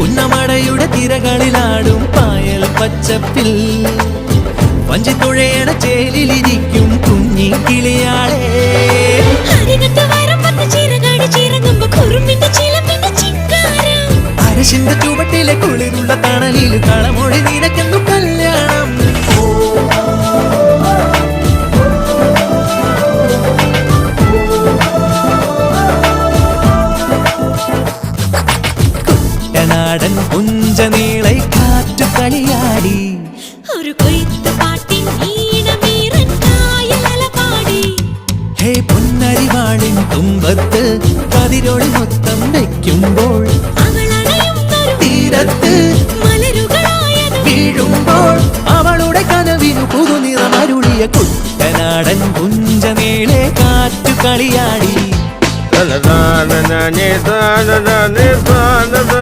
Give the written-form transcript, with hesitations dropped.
പുന്നമടയുടെ തിരകളിലാടും പായൽ പച്ചപ്പിൽ വഞ്ചിത്തുഴയണ ചേലിലിരിക്കും കുഞ്ഞി കിളിയാളെ. അരശിന്റെ ചുവട്ടിലെ കുളിരുള്ള തണലിൽ കളമൊഴി നിനക്കെന്നു കല്യാണം. കുട്ടനാടൻ പുഞ്ചനീളை കാറ്റു കളിയാടി ഒരു കൊയ്ത്ത് പാട്ടിൻ ഈണമീറൻ കായലല പാടി. ഹേ പൊന്നരിവാളിൻ തുമ്പത്ത് കതിരൊളി മൊത്തം വെക്കുമ്പോൾ തീരത്ത് മലരുകളായത് വീഴുമ്പോൾ അവളുടെ കനവിനു പുതുനിറമരുളിയ കുട്ടനാടൻ പുഞ്ചനീളെ കാറ്റു കളിയാടി.